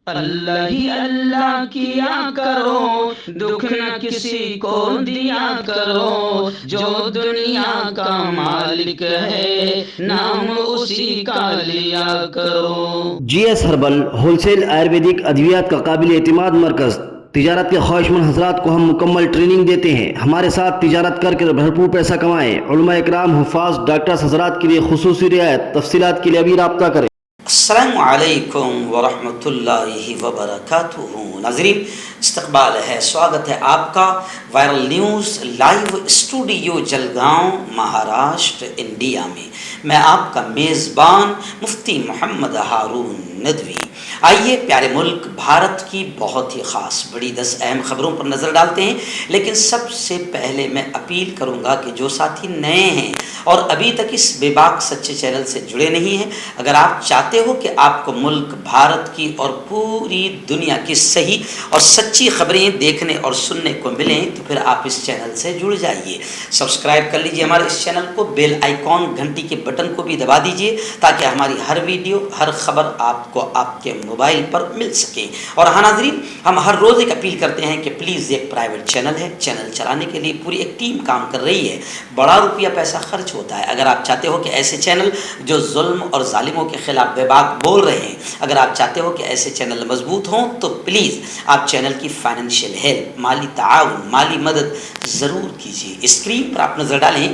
اللہ ہی اللہ کیا کرو، دکھ نہ کسی کو دیا کرو، جو دنیا کا مالک ہے نام اسی کا لیا کرو۔ G S herbal wholesale ayurvedic ادویات کا قابل اعتماد مرکز۔ تجارت کے خواہشمند حضرات کو ہم مکمل ٹریننگ دیتے ہیں۔ ہمارے ساتھ تجارت کر کے بھرپور پیسہ کمائیں۔ علماء اکرام، حفاظ، ڈاکٹرز حضرات کے لیے خصوصی رعایت۔ تفصیلات کے لیے ابھی رابطہ کریں۔ السلام علیکم ورحمۃ اللہ وبرکاتہ۔ ناظرین، استقبال ہے، سواگت ہے آپ کا viral news live studio Jalgaon, Maharashtra, India میں۔ میں آپ کا میزبان مفتی محمد ہارون ندوی۔ آئیے پیارے ملک بھارت کی بہت ہی خاص بڑی 10 اہم خبروں پر نظر ڈالتے ہیں، لیکن سب سے پہلے میں اپیل کروں گا کہ جو ساتھی نئے ہیں اور ابھی تک اس بے باک سچے چینل سے جڑے نہیں ہیں، اگر آپ چاہتے ہو کہ آپ کو ملک بھارت کی اور پوری دنیا کی صحیح اور سچی خبریں دیکھنے اور سننے کو ملیں، تو پھر آپ اس چینل سے جڑ جائیے۔ سبسکرائب کر لیجئے ہمارے اس چینل کو، بیل آئیکن گھنٹی کے بٹن کو بھی دبا دیجئے تاکہ ہماری ہر ویڈیو، ہر خبر آپ کو آپ کے موبائل پر مل سکے۔ اور ہاں ناظرین، ہم ہر روز ایک اپیل کرتے ہیں کہ پلیز، ایک پرائیویٹ چینل ہے، چینل چلانے کے لیے پوری ایک ٹیم کام کر رہی ہے، بڑا روپیہ پیسہ خرچ ہوتا ہے۔ اگر آپ چاہتے ہو کہ ایسے چینل جو ظلم اور ظالموں کے خلاف بے باک بول رہے ہیں، اگر آپ چاہتے ہو کہ ایسے چینل مضبوط ہوں، تو پلیز آپ چینل کی فائنینشیل ہیلپ، مالی تعاون، مالی مدد ضرور کیجیے۔ اسکرین پر آپ نظر ڈالیں،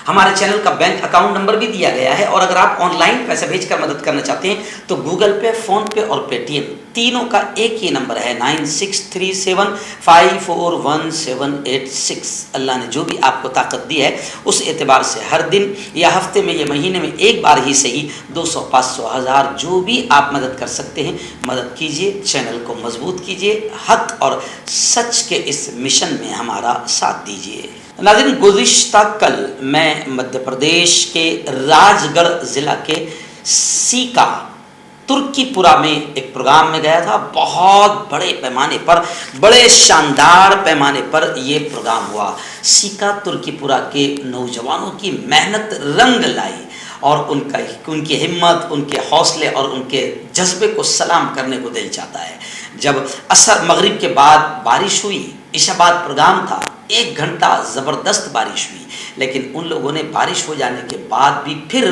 ہمارے چینل کا بینک اکاؤنٹ نمبر بھی دیا گیا ہے، اور اگر آپ آن لائن پیسے بھیج کر مدد کرنا چاہتے ہیں تو گوگل پے، فون پے اور پے ٹی ایم تینوں کا ایک ہی نمبر ہے، 9637541786۔ اللہ نے جو بھی آپ کو طاقت دی ہے، اس اعتبار سے ہر دن یا ہفتے میں یا مہینے میں ایک بار ہی صحیح 200، 500، 1000 جو بھی آپ مدد کر سکتے ہیں مدد کیجیے، چینل کو مضبوط کیجیے، حق اور سچ کے اس مشن میں ہمارا ساتھ دیجیے۔ ناظرین، گزشتہ کل میں مدھیہ پردیش کے راج گڑھ ضلع کے سیکا ترکی پورہ میں ایک پروگرام میں گیا تھا۔ بہت بڑے پیمانے پر، بڑے شاندار پیمانے پر یہ پروگرام ہوا۔ سیکا ترکی پورہ کے نوجوانوں کی محنت رنگ لائی، اور ان کی ہمت، ان کے حوصلے اور ان کے جذبے کو سلام کرنے کو دل چاہتا ہے۔ جب عصر مغرب کے بعد بارش ہوئی، عشاء بعد پروگرام تھا، 1 گھنٹہ زبردست بارش ہوئی، لیکن ان لوگوں نے بارش ہو جانے کے بعد بھی پھر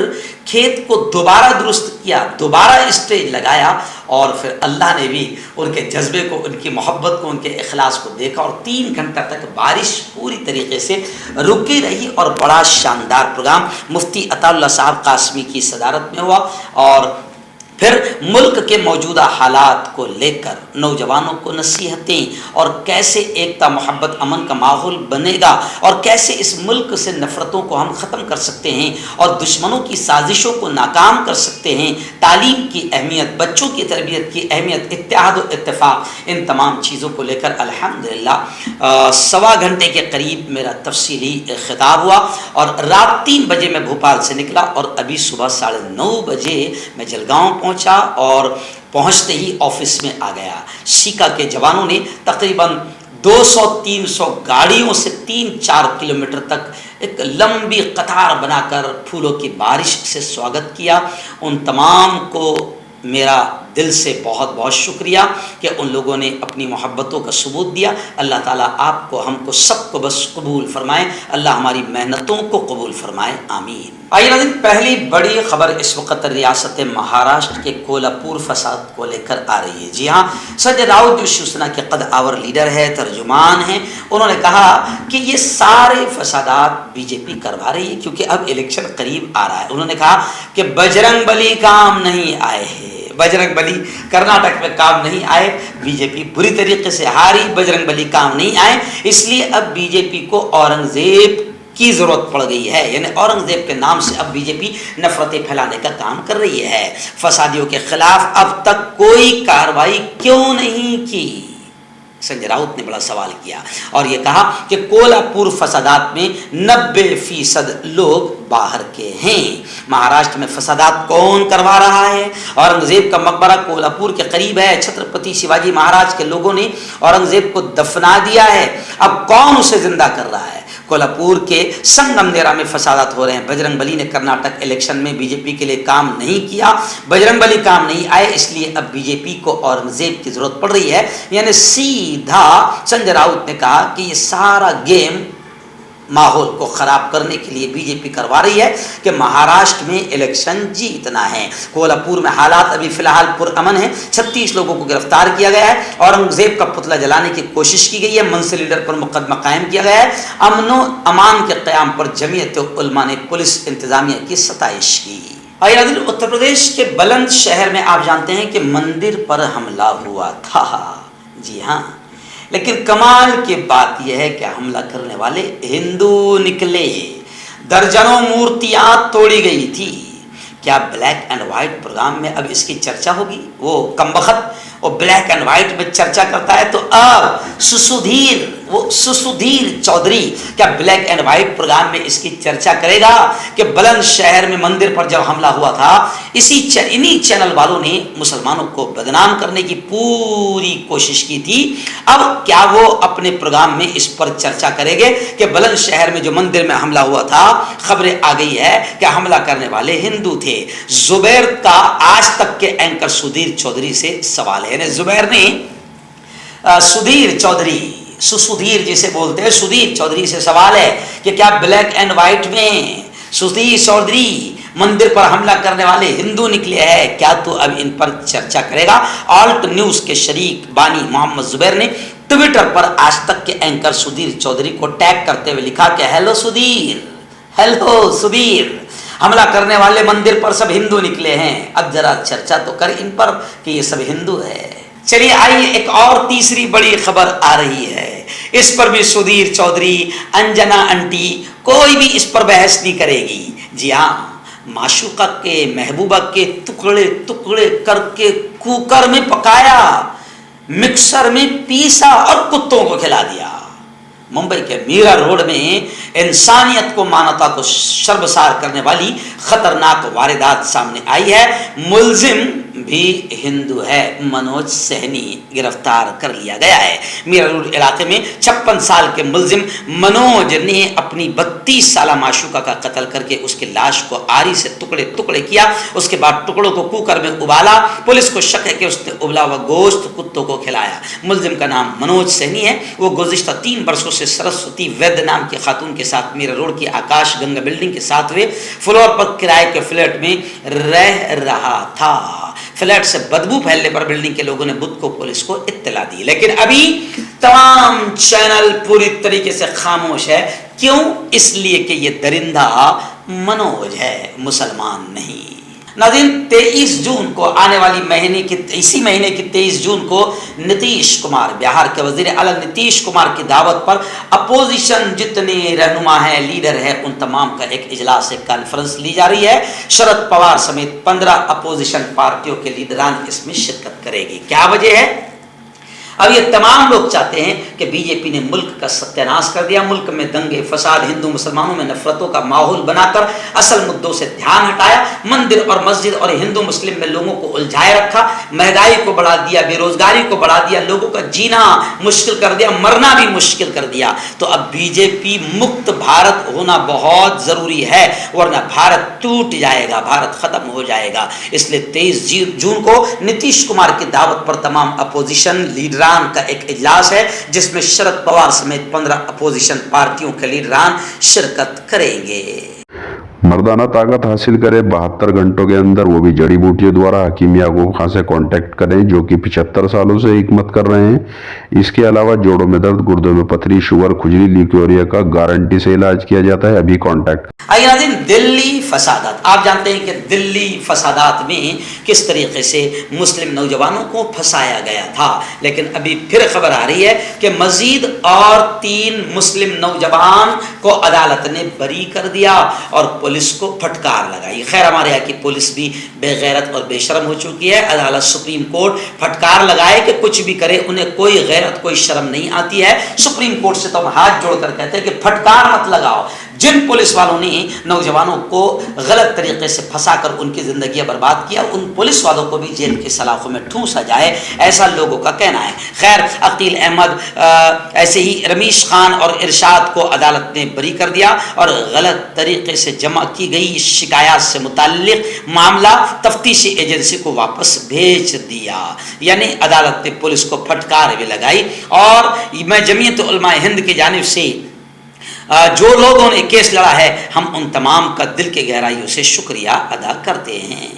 کھیت کو دوبارہ درست کیا، دوبارہ اسٹیج لگایا، اور پھر اللہ نے بھی ان کے جذبے کو، ان کی محبت کو، ان کے اخلاص کو دیکھا، اور 3 گھنٹہ تک بارش پوری طریقے سے رکی رہی، اور بڑا شاندار پروگرام مفتی عطا اللہ صاحب قاسمی کی صدارت میں ہوا، اور پھر ملک کے موجودہ حالات کو لے کر نوجوانوں کو نصیحتیں، اور کیسے ایکتا، محبت، امن کا ماحول بنے گا، اور کیسے اس ملک سے نفرتوں کو ہم ختم کر سکتے ہیں اور دشمنوں کی سازشوں کو ناکام کر سکتے ہیں، تعلیم کی اہمیت، بچوں کی تربیت کی اہمیت، اتحاد و اتفاق، ان تمام چیزوں کو لے کر الحمدللہ 1.25 گھنٹے کے قریب میرا تفصیلی خطاب ہوا، اور رات 3 بجے میں بھوپال سے نکلا، اور ابھی صبح 9:30 بجے میں جلگاؤں پہنچا، اور پہنچتے ہی آفس میں آ گیا۔ سیکا کے جوانوں نے تقریباً 200-300 گاڑیوں سے 3-4 کلومیٹر تک ایک لمبی قطار بنا کر پھولوں کی بارش سے سواگت کیا۔ ان تمام کو میرا دل سے بہت بہت شکریہ کہ ان لوگوں نے اپنی محبتوں کا ثبوت دیا۔ اللہ تعالیٰ آپ کو، ہم کو، سب کو بس قبول فرمائے، اللہ ہماری محنتوں کو قبول فرمائے، آمین۔ آئیے ناظرین، پہلی بڑی خبر اس وقت ریاست مہاراشٹر کے کولہاپور فساد کو لے کر آ رہی ہے۔ جی ہاں، سنجے راؤت جو شیو سینا کے قد آور لیڈر ہے، ترجمان ہیں، انہوں نے کہا کہ یہ سارے فسادات بی جے پی کروا رہی ہے کیونکہ اب الیکشن قریب آ رہا ہے۔ انہوں نے کہا کہ بجرنگ بلی کام نہیں آئے ہیں، بجرنگ بلی کرناٹک میں کام نہیں آئے، بی جے پی بری طریقے سے ہاری، بجرنگ بلی کام نہیں آئے، اس لیے اب بی جے پی کو اورنگزیب کی ضرورت پڑ گئی ہے، یعنی اورنگزیب کے نام سے اب بی جے پی نفرتیں پھیلانے کا کام کر رہی ہے۔ فسادیوں کے خلاف اب تک کوئی کارروائی کیوں نہیں کی؟ سنجے راؤت نے بڑا سوال کیا، اور یہ کہا کہ کولہاپور فسادات میں 90% لوگ باہر کے ہیں۔ مہاراشٹر میں فسادات کون کروا رہا ہے؟ اورنگزیب کا مقبرہ کولہاپور کے قریب ہے، چھترپتی شیواجی مہاراج کے لوگوں نے اورنگزیب کو دفنا دیا ہے، اب کون اسے زندہ کر رہا ہے؟ कोल्हापुर के संगमनेरा में फसादात हो रहे हैं। बजरंग बली ने कर्नाटक इलेक्शन में बीजेपी के लिए काम नहीं किया, बजरंग बली काम नहीं आए, इसलिए अब बीजेपी को औरंगजेब की जरूरत पड़ रही है। यानी सीधा संजय राउत ने कहा कि ये सारा गेम माहौल को खराब करने के लिए बीजेपी करवा रही है कि महाराष्ट्र में इलेक्शन जीतना है। कोल्हापुर में हालात अभी फिलहाल पुरअमन है, 36 लोगों को गिरफ्तार किया गया है, औरंगजेब का पुतला जलाने की कोशिश की गई है, मनसे लीडर पर मुकदमा कायम किया गया है। अमनो अमान के क़याम पर जमीयत उलमा ने पुलिस इंतजामिया की सताइश की। और उत्तर प्रदेश के बुलंदशहर में आप जानते हैं कि मंदिर पर हमला हुआ था। जी हाँ, लेकिन कमाल की बात यह है कि हमला करने वाले हिंदू निकले। दर्जनों मूर्तियां तोड़ी गई थी। क्या ब्लैक एंड व्हाइट प्रोग्राम में अब इसकी चर्चा होगी? वो कमबख्त वो ब्लैक एंड व्हाइट में चर्चा करता है, तो अब सुसुधीर चौधरी क्या ब्लैक एंड व्हाइट प्रोग्राम में इसकी चर्चा करेगा कि बुलंदशहर में मंदिर पर जब हमला हुआ था, इन्हीं चैनल वालों ने मुसलमानों को बदनाम करने की पूरी कोशिश की थी। अब क्या वो अपने प्रोग्राम में इस पर चर्चा करेंगे कि बुलंदशहर में जो मंदिर में हमला हुआ था, खबरें आ गई है कि हमला करने वाले हिंदू थे। जुबैर का आज तक के एंकर सुधीर चौधरी से सवाल है। जुबैर ने सुधीर चौधरी, सुधीर जिसे बोलते हैं, सुधीर चौधरी से सवाल है कि क्या ब्लैक एंड व्हाइट में सुधीर चौधरी मंदिर पर हमला करने वाले हिंदू निकले हैं, क्या तो अब इन पर चर्चा करेगा? ऑल्ट न्यूज के शरीक बानी मोहम्मद जुबैर ने ट्विटर पर आज तक के एंकर सुधीर चौधरी को टैग करते हुए लिखा कि हेलो सुधीर, हमला करने वाले मंदिर पर सब हिंदू निकले हैं, अब जरा चर्चा तो कर इन पर कि ये सब हिंदू है। चलिए आइए, एक और तीसरी बड़ी खबर आ रही है। इस पर भी सुधीर चौधरी, अंजना आंटी कोई भी इस पर बहस नहीं करेगी। जी हाँ, माशूका के महबूबा के टुकड़े टुकड़े करके कुकर में पकाया, मिक्सर में पीसा और कुत्तों को खिला दिया। मुंबई के मीरा रोड में इंसानियत को, मानवता को शर्मसार करने वाली खतरनाक वारदात सामने आई है। मुलजिम भी हिंदू है, मनोज सहनी गिरफ्तार कर लिया गया है। मीरा रोड इलाके में 56 साल के मुलजिम मनोज ने अपनी 32 साला माशूका का कत्ल करके उसकी लाश को आरी से टुकड़े टुकड़े किया। उसके बाद टुकड़ों को कुकर में उबाला। पुलिस को शक है कि उसने उबला हुआ गोश्त कुत्तों को खिलाया। मुलजिम का नाम मनोज सहनी है। वो गुज़िश्ता 3 वर्षों से सरस्वती वैद्य नाम की खातून के साथ मीरा रोड की आकाश गंगा बिल्डिंग के 7वें फ्लोर पर किराए के फ्लैट में रह रहा था। फ्लैट से बदबू फैलने पर बिल्डिंग के लोगों ने बुध को पुलिस को इत्तला दी, लेकिन अभी तमाम चैनल पूरी तरीके से खामोश है। क्यों? इसलिए कि ये दरिंदा मनोज है, मुसलमान नहीं। नाज़रीन, 23 जून को आने वाली इसी महीने की 23 जून को नीतीश कुमार, बिहार के वजीर आला नीतीश कुमार की दावत पर अपोजिशन जितने रहनुमा हैं, लीडर हैं, उन तमाम का एक इजलास, एक कॉन्फ्रेंस ली जा रही है। शरद पवार समेत 15 अपोजिशन पार्टियों के लीडरान इसमें शिरकत करेगी। क्या वजह है? अब ये तमाम लोग चाहते हैं कि बीजेपी ने मुल्क का सत्यानाश कर दिया, मुल्क में दंगे फसाद, हिंदू मुसलमानों में नफरतों का माहौल बनाकर असल मुद्दों से ध्यान हटाया, मंदिर और मस्जिद और हिंदू मुस्लिम में लोगों को उलझाए रखा, महंगाई को बढ़ा दिया, बेरोजगारी को बढ़ा दिया, लोगों का जीना मुश्किल कर दिया, मरना भी मुश्किल कर दिया। तो अब बीजेपी मुक्त भारत होना बहुत जरूरी है, वरना भारत टूट जाएगा, भारत खत्म हो जाएगा। इसलिए 23 जून को नीतीश कुमार की दावत पर तमाम अपोजिशन लीडरान का एक इजलास है, जिसमें शरद पवार समेत 15 अपोजिशन पार्टियों के लीडरान शिरकत करेंगे। मर्दाना ताकत हासिल करें 72 घंटों के अंदर, वो भी जड़ी बूटियों द्वारा। हकीम याकूब खां से कांटेक्ट करें, जो कि 75 सालों से हिकमत कर रहे हैं। इसके अलावा जोड़ों में दर्द, गुर्दों में पथरी, शुगर, खुजली, ल्यूकेरिया का गारंटी से इलाज किया जाता है। अभी कांटेक्ट। आइए नाज़रीन, दिल्ली फसादात। आप जानते हैं कि दिल्ली फसादात में किस तरीके से मुस्लिम नौजवानों को फंसाया गया था, लेकिन अभी फिर खबर आ रही है कि मजीद और 3 मुस्लिम नौजवान को अदालत ने बरी कर दिया और पुलिस को फटकार लगाई। खैर, हमारे यहाँ की पुलिस भी बेगैरत और बेशरम हो चुकी है। अदालत, सुप्रीम कोर्ट फटकार लगाए कि कुछ भी करे, उन्हें कोई गैरत, कोई शर्म नहीं आती है। सुप्रीम कोर्ट से तो हम हाथ जोड़कर कहते हैं कि फटकार मत लगाओ, जिन पुलिस वालों ने नौजवानों को गलत तरीके से फंसा कर उनकी ज़िंदगी बर्बाद किया, उन पुलिस वालों को भी जेल की सलाखों में ठूंसा जाए, ऐसा लोगों का कहना है। खैर, अकील अहमद ऐसे ही रमीश खान और इरशाद को अदालत ने बरी कर दिया और गलत तरीके से जमा की गई शिकायत से मुताल्लिक मामला तफ्तीशी एजेंसी को वापस भेज दिया। यानी अदालत ने पुलिस को फटकार भी लगाई। और मैं जमीयत उलमा हिंद की जानिब से जो लोगों ने केस लड़ा है, हम उन तमाम का दिल के गहराइयों से शुक्रिया अदा करते हैं।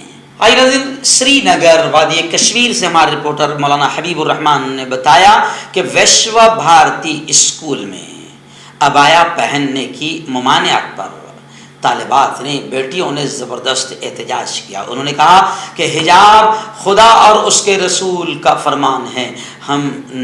श्रीनगर वादी कश्मीर से हमारे रिपोर्टर मौलाना हबीबुर रहमान ने बताया कि विश्व भारती स्कूल में अबाया पहनने की ममानियत पर तालिबात ने, बेटियों ने ज़बरदस्त एहतजाज किया। उन्होंने कहा कि हिजाब खुदा और उसके रसूल का फरमान है, हम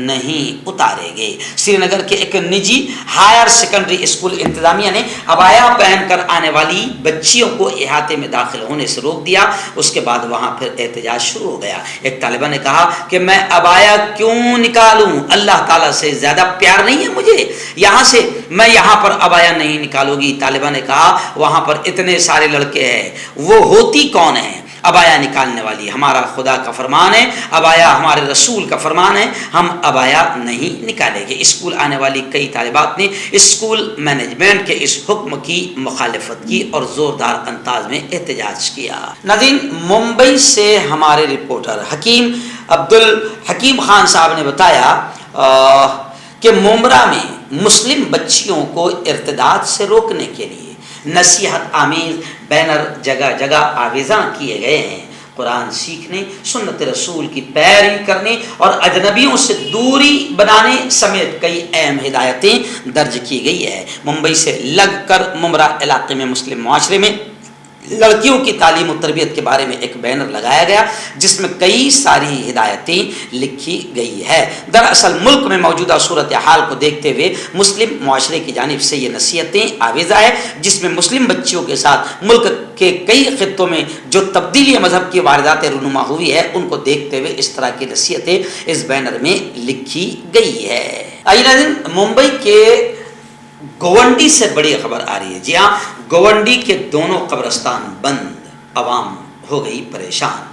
नहीं उतारेंगे। श्रीनगर के एक निजी हायर सेकेंडरी स्कूल इंतजामिया ने अबाया पहनकर आने वाली बच्चियों को इहाते में दाखिल होने से रोक दिया। उसके बाद वहाँ फिर एहतजाज शुरू हो गया। एक तालिबा ने कहा कि मैं अबाया क्यों निकालूं, अल्लाह ताला से ज़्यादा प्यार नहीं है मुझे, यहाँ से मैं यहाँ पर अबाया नहीं निकालूंगी। तालिबा ने कहा वहाँ पर इतने सारे लड़के हैं, वो होती कौन है अबाया निकालने वाली? हमारा खुदा का फरमान है, अबाया हमारे रसूल का फरमान है, हम अबाया नहीं निकालेंगे। स्कूल आने वाली कई तालिबात ने स्कूल मैनेजमेंट के इस हुक्म की मुखालिफत की और ज़ोरदार अंदाज में एहतजाज किया। नाज़रीन, मुंबई से हमारे रिपोर्टर हकीम अब्दुल हकीम खान साहब ने बताया कि मुंब्रा में मुस्लिम बच्चियों को इर्तिदाद से रोकने के लिए नसीहत आमीज़ बैनर जगह जगह आवेज़ां किए गए हैं। कुरान सीखने, सुन्नत रसूल की पैरवी करने और अजनबियों से दूरी बनाने समेत कई अहम हिदायतें दर्ज की गई है। मुंबई से लगकर मुंब्रा इलाके में मुस्लिम मुआशरे में लड़कियों की तालीम और तरबियत के बारे में एक बैनर लगाया गया जिसमें कई सारी हिदायतें लिखी गई है। दरअसल मुल्क में मौजूदा सूरत हाल को देखते हुए मुस्लिम मुआशरे की जानिब से ये नसीहतें आवेज़ा है जिसमें मुस्लिम बच्चियों के साथ मुल्क के कई खित्तों में जो तब्दीली मजहब की वारदातें रूनुमा हुई है उनको देखते हुए इस तरह की नसीहतें इस बैनर में लिखी गई है। मुंबई के गोवंडी से बड़ी खबर आ रही है। जी हाँ, गोवंडी के दोनों कब्रिस्तान बंद, अवाम हो गई परेशान।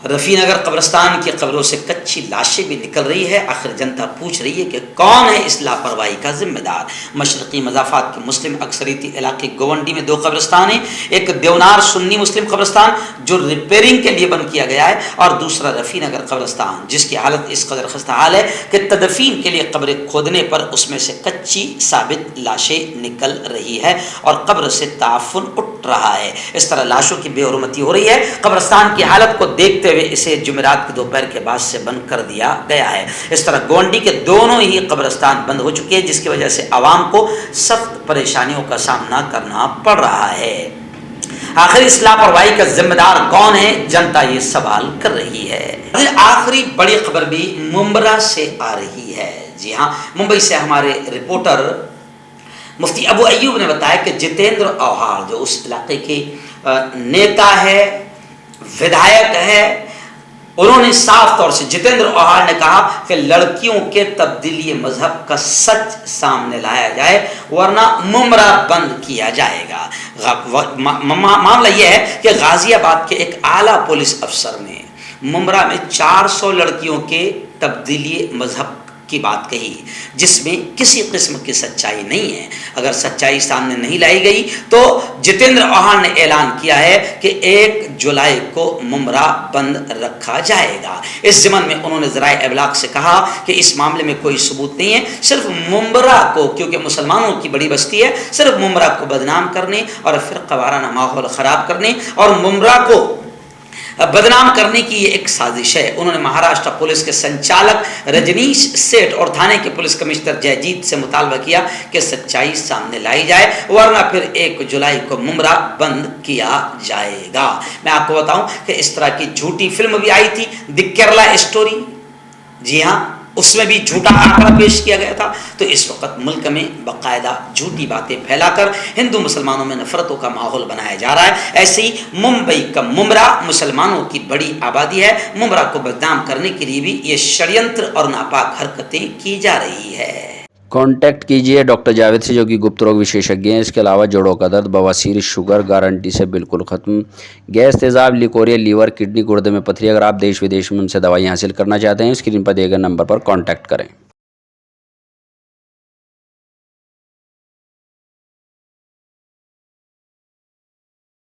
रफ़ीनगर कब्रिस्तान की कब्रों से कच्ची लाशें भी निकल रही है। आखिर जनता पूछ रही है कि कौन है इस लापरवाही का जिम्मेदार। मशरक़ी मज़ाफ़ात के मुस्लिम अक्सरियती इलाके गोवंडी में दो कब्रिस्तान हैं, एक देवनार सुन्नी मुस्लिम कब्रिस्तान जो रिपेयरिंग के लिए बंद किया गया है और दूसरा रफ़ीनगर कब्रिस्तान जिसकी हालत इस कदर खस्ता हाल है कि तदफीन के लिए कब्रें खोदने पर उसमें से कच्ची साबित लाशें निकल रही है और कब्र से ताफ़ुन उठ रहा है। इस तरह लाशों की बेहुरमती हो रही है। कब्रिस्तान की हालत को देखते हुए इसे जुमेरात के दोपहर के बाद से बंद कर दिया गया है। इस तरह गोवंडी के दोनों ही कब्रिस्तान बंद हो चुके हैं जिसकी वजह से आवाम को सख्त परेशानियों का सामना करना पड़ रहा है। आखिर इस लापरवाही का जिम्मेदार कौन है, जनता ये सवाल कर रही है। आखिरी बड़ी खबर भी मुंब्रा से आ रही है। जी हाँ, मुंबई से हमारे रिपोर्टर मुफ्ती अबू अय्यूब ने बताया कि जितेंद्र औहाड़ जो उस इलाके के नेता है, विधायक है, उन्होंने साफ तौर से जितेंद्र औहाड़ ने कहा कि लड़कियों के तब्दीली मजहब का सच सामने लाया जाए वरना मुंब्रा बंद किया जाएगा। मामला यह है कि गाजियाबाद के एक आला पुलिस अफसर ने मुंब्रा में 400 लड़कियों के तब्दीली मजहब की बात कही जिसमें किसी किस्म की सच्चाई नहीं है। अगर सच्चाई सामने नहीं लाई गई तो जितेंद्र औहाड़ ने ऐलान किया है कि 1 जुलाई को मुंब्रा बंद रखा जाएगा। इस ज़मन में उन्होंने ज़राए इबलाग से कहा कि इस मामले में कोई सबूत नहीं है, सिर्फ मुंब्रा को, क्योंकि मुसलमानों की बड़ी बस्ती है, सिर्फ मुंब्रा को बदनाम करने और फिर वाराना माहौल ख़राब करने और मुंब्रा को बदनाम करने की ये एक साजिश है। उन्होंने महाराष्ट्र पुलिस के संचालक रजनीश सेठ और थाने के पुलिस कमिश्नर जयजीत से मुतालबा किया कि सच्चाई सामने लाई जाए वरना फिर 1 जुलाई को मुंब्रा बंद किया जाएगा। मैं आपको बताऊं कि इस तरह की झूठी फिल्म भी आई थी, द केरला स्टोरी। जी हाँ, उसमें भी झूठा आंकड़ा पेश किया गया था। तो इस वक्त मुल्क में बाकायदा झूठी बातें फैलाकर हिंदू मुसलमानों में नफरतों का माहौल बनाया जा रहा है। ऐसे ही मुंबई का मुंब्रा मुसलमानों की बड़ी आबादी है, मुंब्रा को बदनाम करने के लिए भी ये षड्यंत्र और नापाक हरकतें की जा रही है। कांटेक्ट कीजिए डॉक्टर जावेद से, जो कि गुप्त रोग विशेषज्ञ हैं। इसके अलावा जोड़ों का दर्द, बवासीर, शुगर गारंटी से बिल्कुल ख़त्म, गैस, तेज़ाब, लिकोरिया, लीवर, किडनी, गुर्दे में पथरी। अगर आप देश विदेश में उनसे दवाई हासिल करना चाहते हैं, स्क्रीन पर दिए गए नंबर पर कांटेक्ट करें।